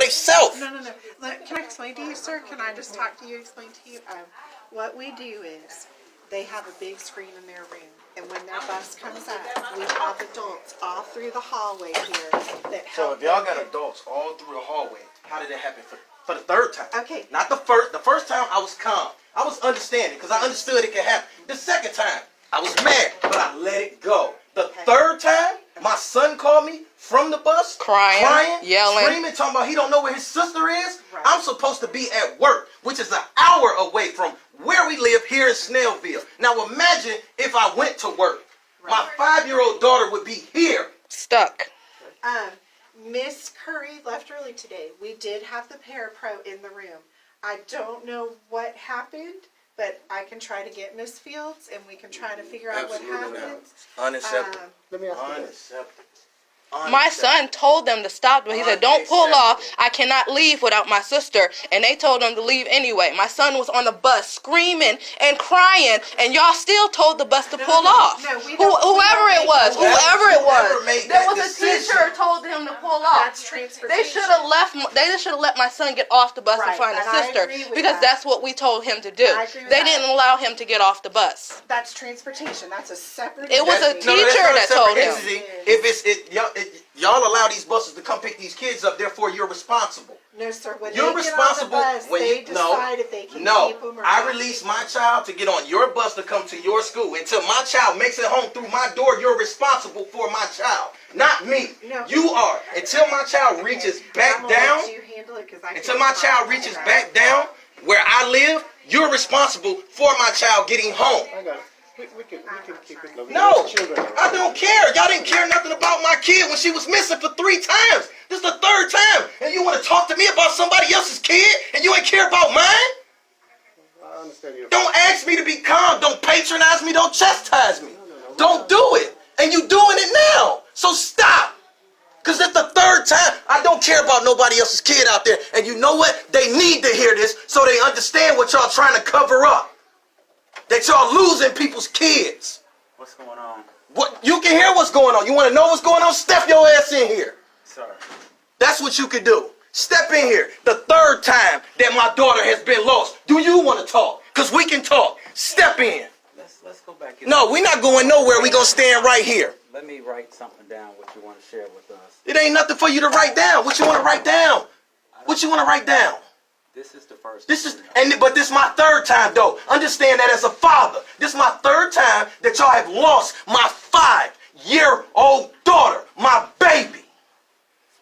safe self. No. Look, can I explain to you, sir? Can I just talk to you, explain to you? What we do is, they have a big screen in their room, and when their bus comes up, we have adults all through the hallway here that help. So if y'all got adults all through the hallway, how did it happen for the third time? Okay. Not the first. The first time I was calm. I was understanding because I understood it could happen. The second time, I was mad, but I let it go. The third time, my son called me from the bus, crying, yelling, screaming, talking about he don't know where his sister is. Right. I'm supposed to be at work, which is an hour away from where we live here in Snellville. Now imagine if I went to work. Right. My 5-year-old daughter would be here. Stuck. Miss Curry left early today. We did have the parapro in the room. I don't know what happened, but I can try to get Miss Fields, and we can try to figure out what happened. Unacceptable. Let me ask you Unacceptable. My son told them to stop, but he said, don't pull off. I cannot leave without my sister. And they told him to leave anyway. My son was on the bus screaming and crying, and y'all still told the bus to pull off. No, whoever it was. There was a teacher who told him to pull off. That's transportation. They should have left. They just should have let my son get off the bus and find his sister, because that's what we told him to do. They didn't allow him to get off the bus. That's transportation. That's a separate. It was a teacher that told him. If y'all allow these buses to come pick these kids up, therefore you're responsible. No, sir. When You're they responsible get on the bus, when they you decide if they can no. keep them or I not. release my child to get on your bus to come to your school. Until my child makes it home through my door, you're responsible for my child, not me. No. You are. Until my child reaches back down. Until my child reaches back down where I live, you're responsible for my child getting home. I got it. We can keep it low. No, I don't care. Y'all didn't care nothing about my kid when she was missing for 3 times. This is the 3rd time. And you want to talk to me about somebody else's kid and you ain't care about mine? I understand you. Don't ask me to be calm. Don't patronize me. Don't chastise me. Don't do it. And you doing it now. So stop. Because it's the 3rd time. I don't care about nobody else's kid out there. And you know what? They need to hear this so they understand what y'all trying to cover up. That y'all losing people's kids. What's going on? What you can hear what's going on. You want to know what's going on? Step your ass in here. Sorry. That's what you could do. Step in here. The 3rd time that my daughter has been lost. Do you want to talk? Because we can talk. Step in. Let's go back. No, we're not going nowhere. We're going to stand right here. Let me write something down what you want to share with us. It ain't nothing for you to write down. What you want to write down? What you want to write down? This is the first. But this is my 3rd time though. Understand that as a father. This is my 3rd time that y'all have lost my 5-year-old daughter, my baby.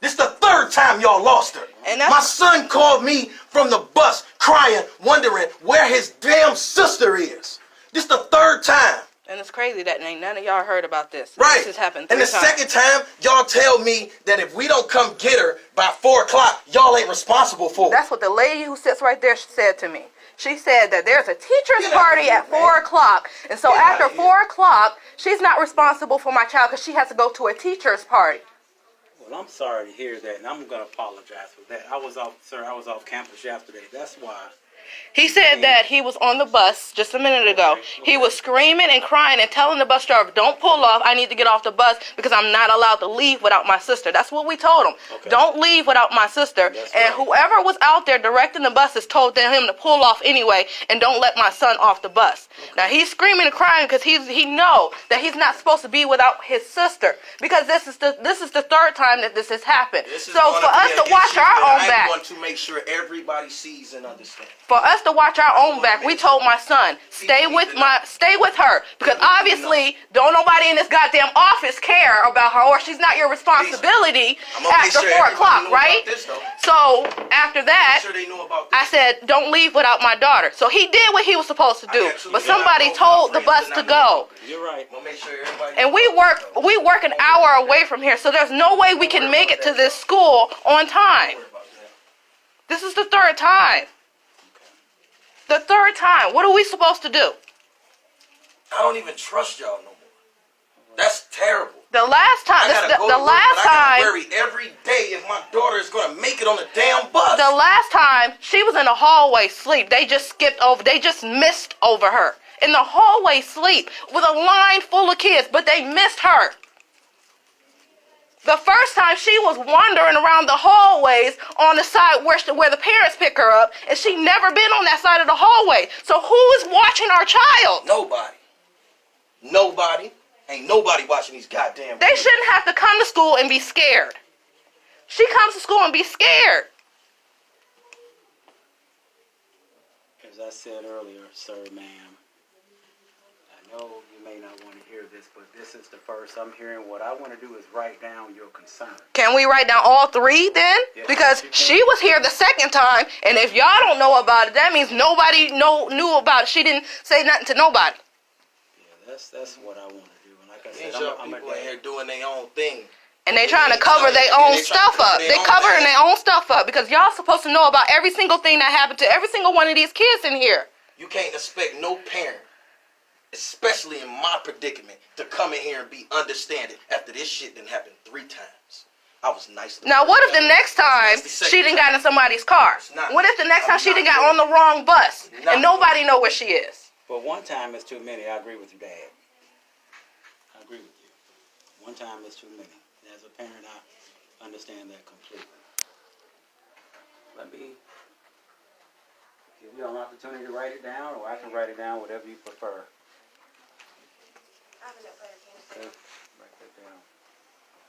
This is the 3rd time y'all lost her. My son called me from the bus crying, wondering where his damn sister is. This is the 3rd time. And it's crazy that ain't none of y'all heard about this. Right. This has happened 3 and the times. 2nd time, y'all tell me that if we don't come get her by 4 o'clock, y'all ain't responsible for her. That's what the lady who sits right there said to me. She said that there's a teacher's party at 4 o'clock. And so after 4 o'clock, she's not responsible for my child because she has to go to a teacher's party. Well, I'm sorry to hear that, and I'm going to apologize for that. I was off campus yesterday. That's why. He said that he was on the bus just a minute ago. He was screaming and crying and telling the bus driver, don't pull off. I need to get off the bus because I'm not allowed to leave without my sister. That's what we told him. Okay. Don't leave without my sister. And whoever was out there directing the buses told him to pull off anyway and don't let my son off the bus. Okay. Now, he's screaming and crying because he know that he's not supposed to be without his sister because this is the 3rd time that this has happened. So for us to watch our own back. I want to make sure everybody sees and understands. For us to watch our own back, we told my son, stay with her, because obviously don't nobody in this goddamn office care about her, or she's not your responsibility after 4 o'clock, right? So after that, I said, don't leave without my daughter. So he did what he was supposed to do, but somebody told the bus to go. You're right. And we work an hour away from here, so there's no way we can make it to this school on time. This is the 3rd time. The 3rd time. What are we supposed to do? I don't even trust y'all no more. That's terrible. The last time, I worry every day if my daughter is going to make it on the damn bus. The last time, she was in the hallway sleep. They just missed over her. In the hallway sleep with a line full of kids, but they missed her. The first time she was wandering around the hallways on the side where the parents pick her up, and she never been on that side of the hallway. So who is watching our child? Nobody. Nobody. Ain't nobody watching these goddamn They kids. shouldn't have to come to school and be scared. She comes to school and be scared. As I said earlier, sir, ma'am, I know you may not want to hear this, but this is the first I'm hearing. What I want to do is write down your concern. Can we write down all three then? Yes, Because you can. she was here the second time, and if y'all don't know about it, that means nobody knew about it. She didn't say nothing to nobody. Yeah, that's what I want to do. And like I These said, young I'm a people in here dad. doing their own thing. And they trying to cover their Yeah, own they trying to stuff cover up. their They own covering thing. their own stuff up because y'all supposed to know about every single thing that happened to every single one of these kids in here. You can't expect no parent, especially in my predicament, to come in here and be understanding after this shit done happened 3 times. I was nice to Now, her. what if the next time That's the she second done got in somebody's car? It's not. What if the next I'm time she done not got doing on the wrong bus Not and nobody know where she is? But one time is too many. I agree with you, Dad. I agree with you. One time is too many. As a parent, I understand that completely. Let me give you an opportunity to write it down, or I can write it down, whatever you prefer. Okay, write that down.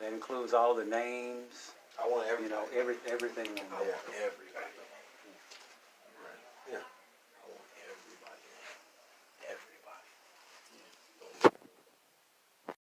That includes all the names, I want you know, everything. everything in I there. want everything. Yeah.